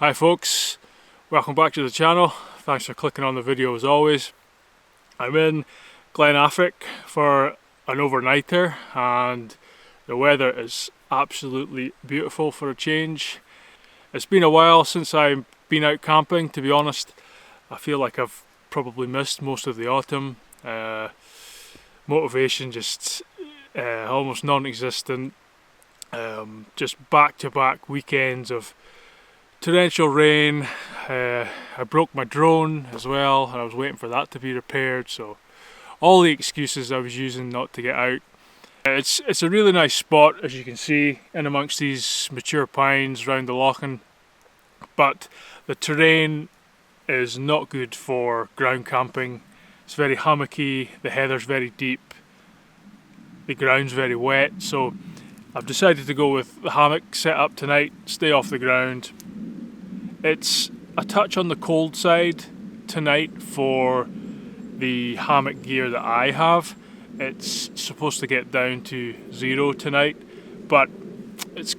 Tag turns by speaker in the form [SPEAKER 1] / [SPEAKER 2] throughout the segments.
[SPEAKER 1] Hi folks, welcome back to the channel. Thanks for clicking on the video as always. I'm in Glen Affric for an overnighter and the weather is absolutely beautiful for a change. It's been a while since I've been out camping, to be honest. I feel like I've probably missed most of the autumn. Motivation just almost non-existent. Just back-to-back weekends of torrential rain. I broke my drone as well and I was waiting for that to be repaired, so all the excuses I was using not to get out. It's a really nice spot, as you can see, in amongst these mature pines around the Lochan, but the terrain is not good for ground camping. It's very hummocky, the heather's very deep, the ground's very wet, so I've decided to go with the hammock setup tonight, stay off the ground. It's a touch on the cold side tonight for the hammock gear that I have. It's supposed to get down to 0 tonight, but it's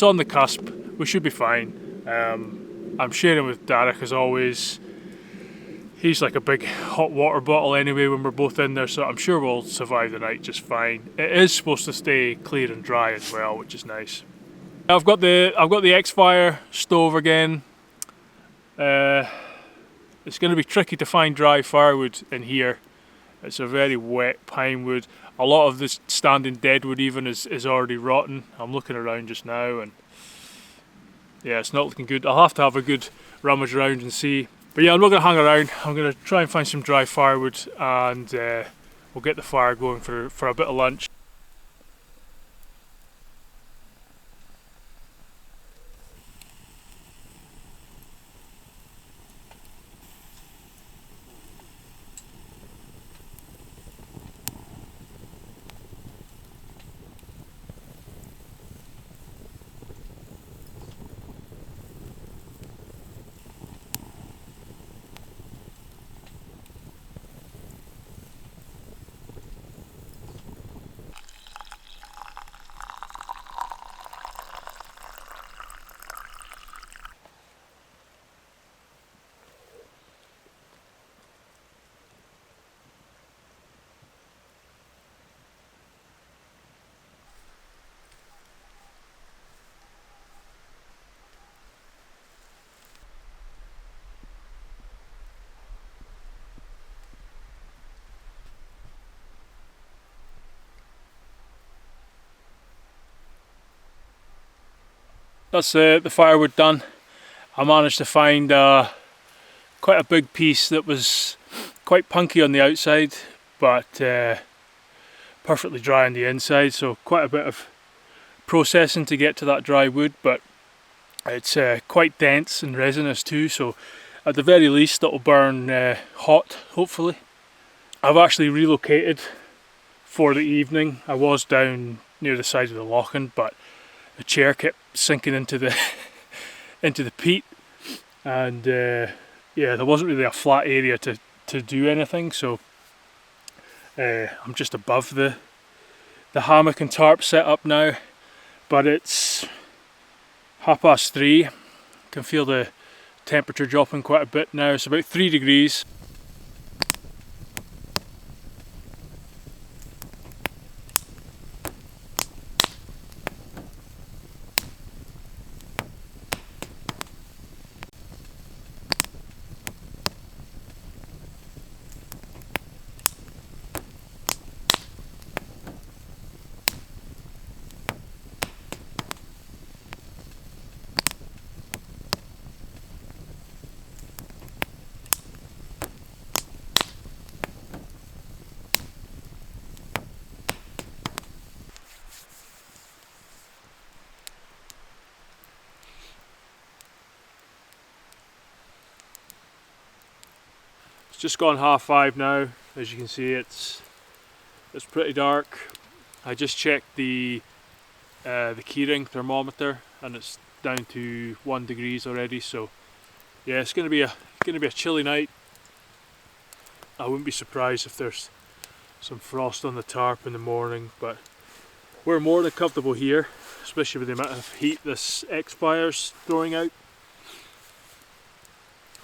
[SPEAKER 1] on the cusp. We should be fine. I'm sharing with Derek as always. He's like a big hot water bottle anyway when we're both in there, so I'm sure we'll survive the night just fine. It is supposed to stay clear and dry as well, which is nice. I've got the X-Fire stove again. It's going to be tricky to find dry firewood in here. It's a very wet pine wood. A lot of this standing deadwood even is already rotten. I'm looking around just now and yeah, it's not looking good. I'll have to have a good rummage around and see. But yeah, I'm not going to hang around. I'm going to try and find some dry firewood and we'll get the fire going for a bit of lunch. That's the firewood done. I managed to find quite a big piece that was quite punky on the outside, but perfectly dry on the inside, so quite a bit of processing to get to that dry wood, but it's quite dense and resinous too, so at the very least it'll burn hot, hopefully. I've actually relocated for the evening. I was down near the side of the Lochan, but the chair kept sinking into the into the peat, and yeah, there wasn't really a flat area to do anything, so I'm just above the hammock and tarp setup now. But it's 3:30. Can feel the temperature dropping quite a bit now. It's about 3 degrees. It's just gone 5:30 now. As you can see, it's pretty dark. I just checked the keyring thermometer and it's down to 1 degrees already. So yeah, it's going to be a chilly night. I wouldn't be surprised if there's some frost on the tarp in the morning, but we're more than comfortable here, especially with the amount of heat this X-Fire's throwing out.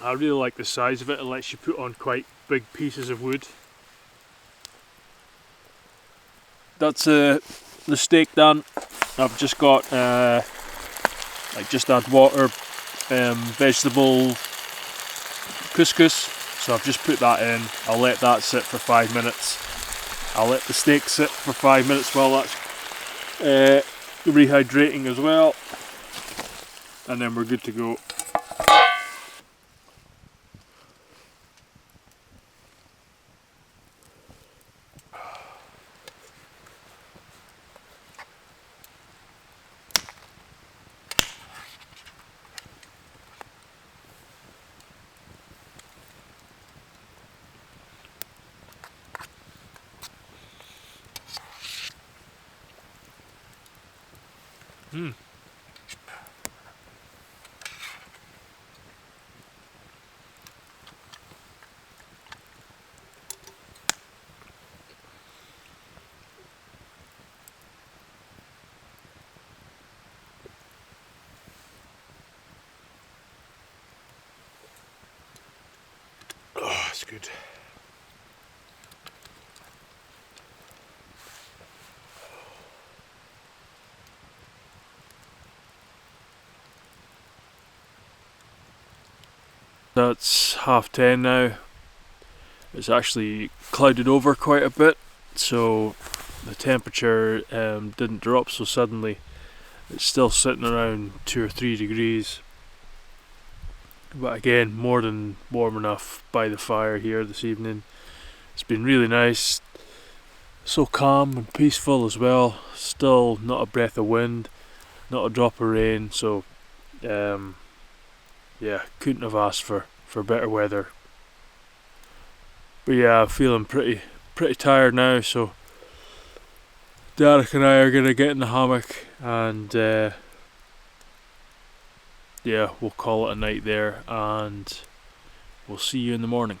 [SPEAKER 1] I really like the size of it. It lets you put on quite big pieces of wood. That's the steak done. I've just got just add water, vegetable couscous, so I've just put that in. I'll let that sit for 5 minutes. I'll let the steak sit for 5 minutes while that's rehydrating as well, and then we're good to go. Oh, it's good. That's 10:30 now. It's actually clouded over quite a bit, so the temperature didn't drop so suddenly. It's still sitting around 2 or 3 degrees, but again, more than warm enough by the fire here this evening. It's been really nice, so calm and peaceful as well. Still not a breath of wind, not a drop of rain, so yeah, couldn't have asked for better weather. But yeah, I'm feeling pretty tired now, so Derek and I are gonna get in the hammock and yeah, we'll call it a night there, and we'll see you in the morning.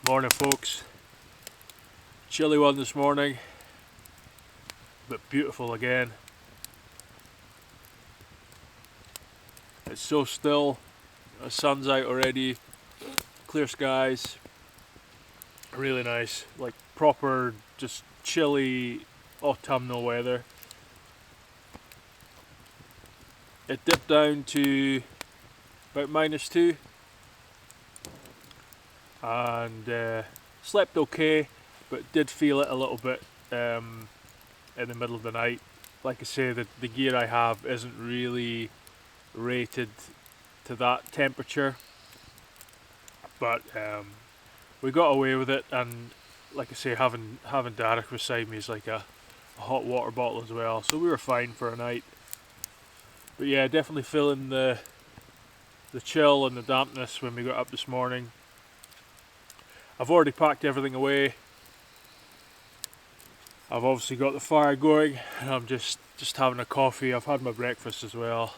[SPEAKER 1] Morning, folks. Chilly one this morning, but beautiful again. It's so still. The sun's out already. Clear skies. Really nice. Like proper, just chilly autumnal weather. It dipped down to about -2. And slept okay, but did feel it a little bit in the middle of the night. Like I say, the gear I have isn't really rated to that temperature, but we got away with it. And like I say, having Derek beside me is like a hot water bottle as well, so we were fine for a night. But yeah, definitely feeling the chill and the dampness when we got up this morning. I've already packed everything away. I've obviously got the fire going, and I'm just having a coffee. I've had my breakfast as well.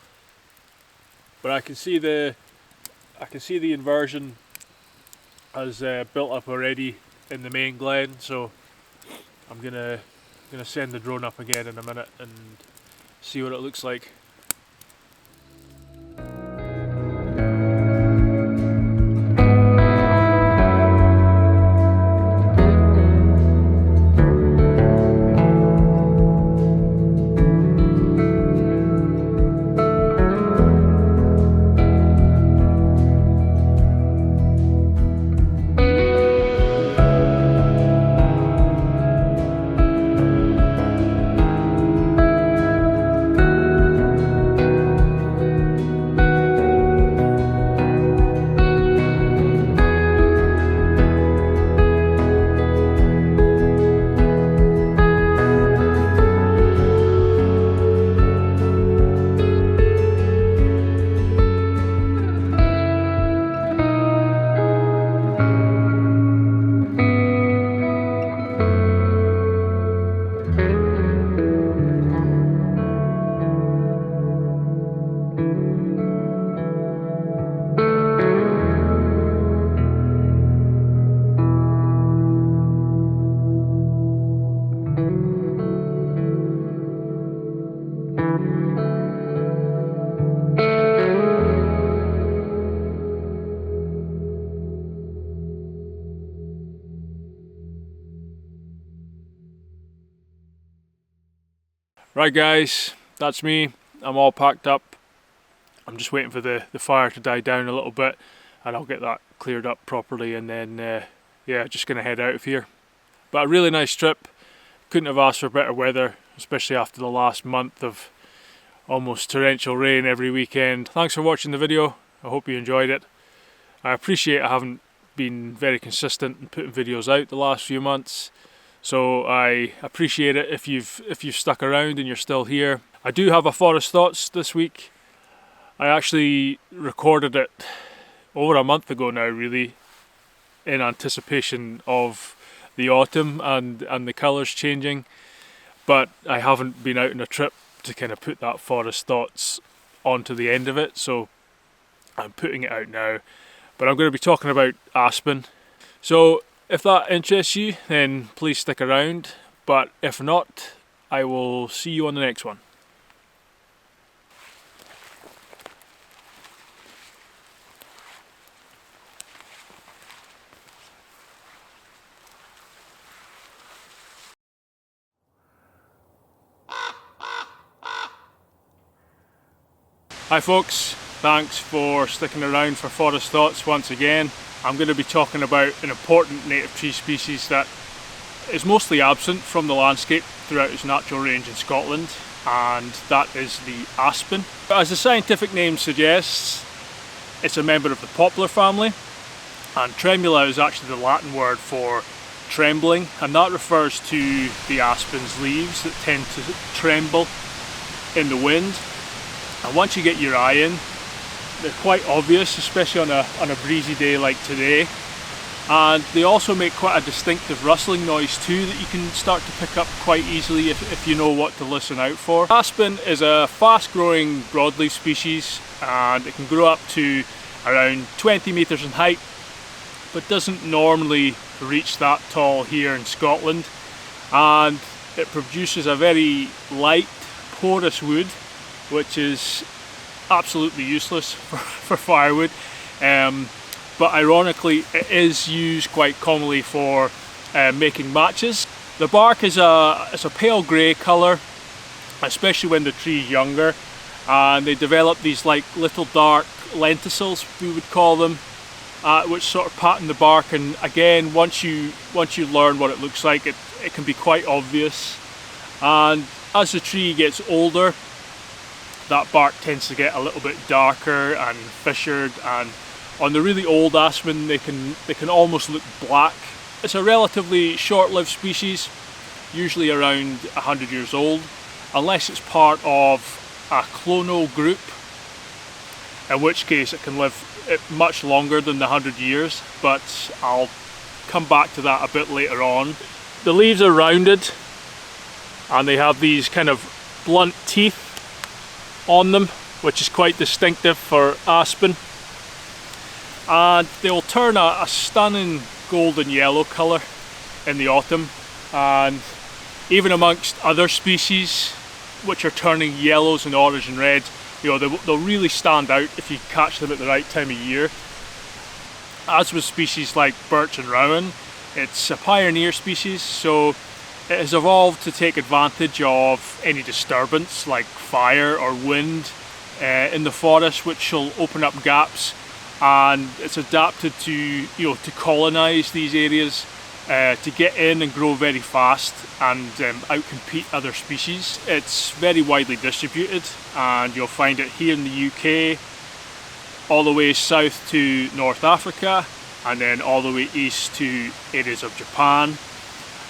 [SPEAKER 1] But I can see the inversion has built up already in the main glen, so I'm gonna send the drone up again in a minute and see what it looks like. Right guys, that's me. I'm all packed up. I'm just waiting for the fire to die down a little bit and I'll get that cleared up properly, and then yeah, just gonna head out of here. But a really nice trip. Couldn't have asked for better weather, especially after the last month of almost torrential rain every weekend. Thanks for watching the video. I hope you enjoyed it. I appreciate I haven't been very consistent in putting videos out the last few months, so I appreciate it if you've stuck around and you're still here. I do have a Forest Thoughts this week. I actually recorded it over a month ago now, really, in anticipation of the autumn and the colours changing, but I haven't been out on a trip to kind of put that Forest Thoughts onto the end of it, so I'm putting it out now. But I'm going to be talking about Aspen, so if that interests you then please stick around, but if not, I will see you on the next one. Hi folks, thanks for sticking around for Forest Thoughts once again. I'm going to be talking about an important native tree species that is mostly absent from the landscape throughout its natural range in Scotland, and that is the aspen. As the scientific name suggests, it's a member of the poplar family, and tremula is actually the Latin word for trembling, and that refers to the aspen's leaves that tend to tremble in the wind. And once you get your eye in, they're quite obvious, especially on a breezy day like today. And they also make quite a distinctive rustling noise too that you can start to pick up quite easily if you know what to listen out for. Aspen is a fast growing broadleaf species, and it can grow up to around 20 metres in height, but doesn't normally reach that tall here in Scotland. And it produces a very light, porous wood, which is absolutely useless for firewood, but ironically it is used quite commonly for making matches. The bark is a pale grey colour, especially when the tree is younger, and they develop these like little dark lenticels, we would call them, which sort of pattern the bark. And again, once you learn what it looks like, it can be quite obvious. And as the tree gets older, that bark tends to get a little bit darker and fissured, and on the really old aspen they can almost look black. It's a relatively short-lived species, usually around 100 years old, unless it's part of a clonal group, in which case it can live much longer than the 100 years, but I'll come back to that a bit later on. The leaves are rounded and they have these kind of blunt teeth on them, which is quite distinctive for aspen, and they will turn a stunning golden yellow colour in the autumn. And even amongst other species which are turning yellows and orange and red, you know, they'll really stand out if you catch them at the right time of year. As with species like birch and rowan, it's a pioneer species, so it has evolved to take advantage of any disturbance like fire or wind in the forest, which will open up gaps, and it's adapted to to colonise these areas, to get in and grow very fast and outcompete other species. It's very widely distributed, and you'll find it here in the UK, all the way south to North Africa, and then all the way east to areas of Japan.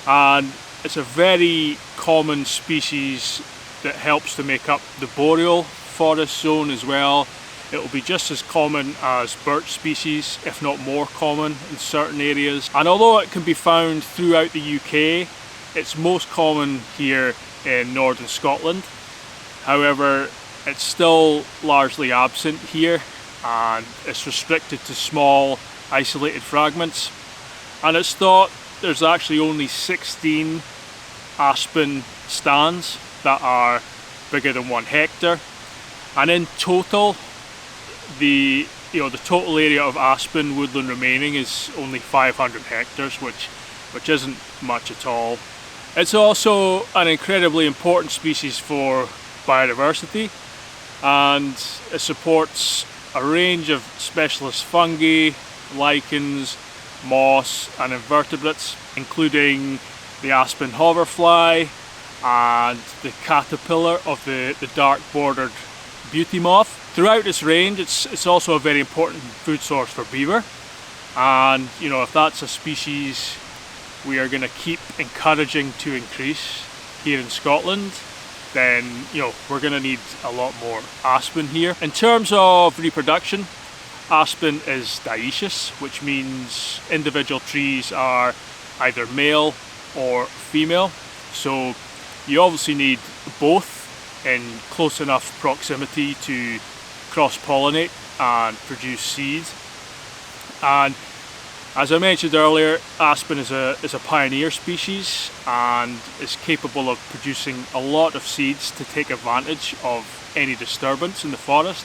[SPEAKER 1] And it's a very common species that helps to make up the boreal forest zone as well. It will be just as common as birch species, if not more common in certain areas. And although it can be found throughout the UK, it's most common here in northern Scotland. However, it's still largely absent here, and it's restricted to small isolated fragments. And it's thought there's actually only 16 aspen stands that are bigger than 1 hectare, and in total the total area of aspen woodland remaining is only 500 hectares, which isn't much at all. It's also an incredibly important species for biodiversity, and it supports a range of specialist fungi, lichens, moss and invertebrates, including the Aspen hoverfly and the caterpillar of the dark bordered beauty moth. Throughout its range, it's also a very important food source for beaver, and you know, if that's a species we are going to keep encouraging to increase here in Scotland, then you know, we're going to need a lot more aspen here. In terms of reproduction, aspen is dioecious, which means individual trees are either male or female, so you obviously need both in close enough proximity to cross-pollinate and produce seed. And as I mentioned earlier, aspen is a pioneer species and is capable of producing a lot of seeds to take advantage of any disturbance in the forest.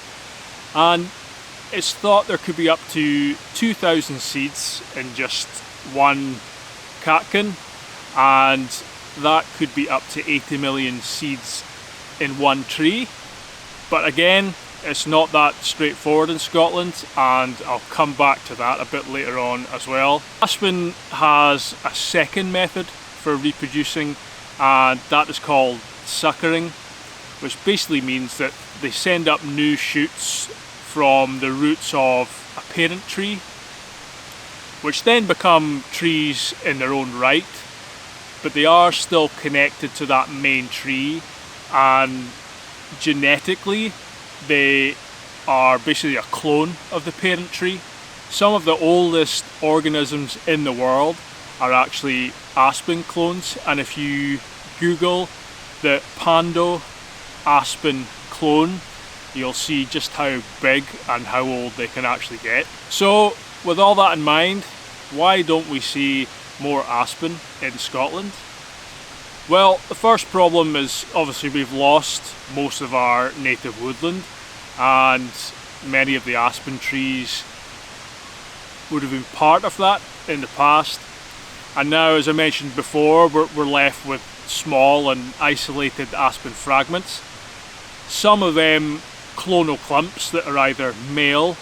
[SPEAKER 1] And it's thought there could be up to 2,000 seeds in just one catkin, and that could be up to 80 million seeds in one tree. But again, it's not that straightforward in Scotland, and I'll come back to that a bit later on as well. Aspen has a second method for reproducing, and that is called suckering, which basically means that they send up new shoots from the roots of a parent tree, which then become trees in their own right, but they are still connected to that main tree, and genetically they are basically a clone of the parent tree. Some of the oldest organisms in the world are actually aspen clones, and if you Google the Pando aspen clone, you'll see just how big and how old they can actually get. So with all that in mind, why don't we see more aspen in Scotland? Well, the first problem is obviously we've lost most of our native woodland, and many of the aspen trees would have been part of that in the past. And now, as I mentioned before, we're left with small and isolated aspen fragments. Some of them clonal clumps that are either male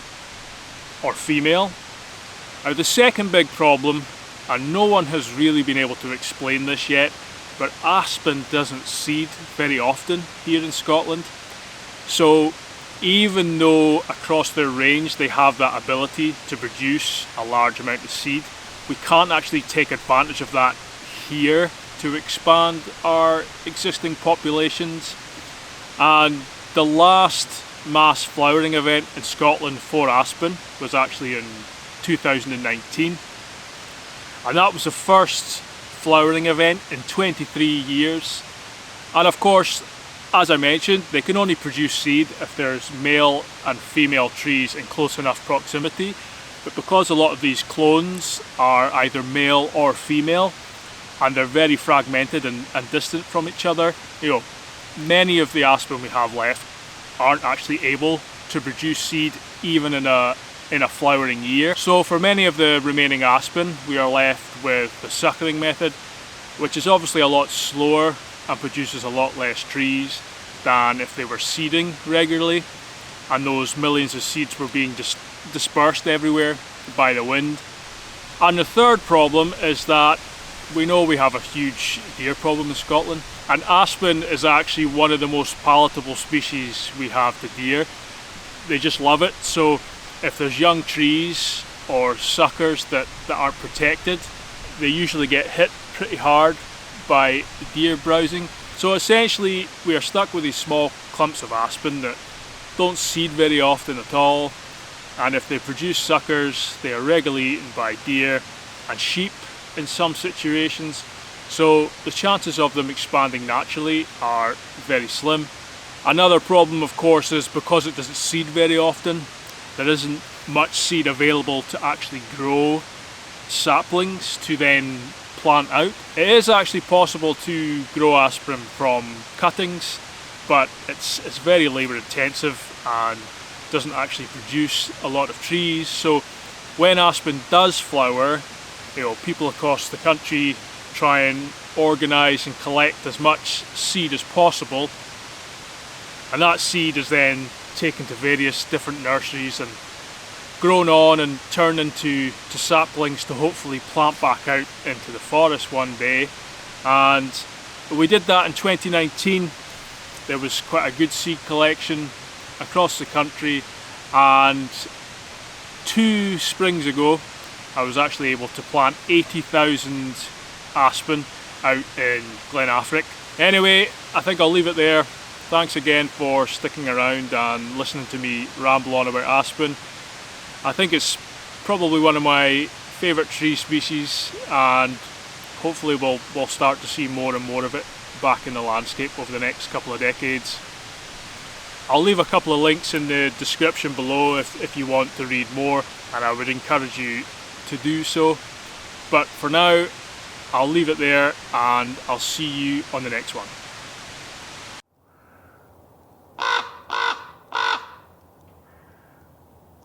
[SPEAKER 1] or female. Now the second big problem, and no one has really been able to explain this yet, but aspen doesn't seed very often here in Scotland. So even though across their range they have that ability to produce a large amount of seed, we can't actually take advantage of that here to expand our existing populations. And the last mass flowering event in Scotland for aspen was actually in 2019, and that was the first flowering event in 23 years. And of course, as I mentioned, they can only produce seed if there's male and female trees in close enough proximity, but because a lot of these clones are either male or female and they're very fragmented and distant from each other, you know, many of the aspen we have left aren't actually able to produce seed even in a flowering year. So for many of the remaining aspen, we are left with the suckering method, which is obviously a lot slower and produces a lot less trees than if they were seeding regularly, and those millions of seeds were being dispersed everywhere by the wind. And the third problem is that we know we have a huge deer problem in Scotland, and aspen is actually one of the most palatable species we have to deer. They just love it. So if there's young trees or suckers that aren't protected, they usually get hit pretty hard by deer browsing. So essentially we are stuck with these small clumps of aspen that don't seed very often at all, and if they produce suckers, they are regularly eaten by deer and sheep in some situations. So the chances of them expanding naturally are very slim. Another problem, of course, is because it doesn't seed very often, there isn't much seed available to actually grow saplings to then plant out. It is actually possible to grow aspen from cuttings, but it's very labour intensive and doesn't actually produce a lot of trees. So when aspen does flower, you know, people across the country try and organise and collect as much seed as possible, and that seed is then taken to various different nurseries and grown on and turned into saplings to hopefully plant back out into the forest one day. And we did that in 2019. There was quite a good seed collection across the country, and 2 springs ago I was actually able to plant 80,000 aspen out in Glen Affric. Anyway, I think I'll leave it there. Thanks again for sticking around and listening to me ramble on about aspen. I think it's probably one of my favourite tree species, and hopefully we'll start to see more and more of it back in the landscape over the next couple of decades. I'll leave a couple of links in the description below if you want to read more, and I would encourage you to do so. But for now, I'll leave it there, and I'll see you on the next one.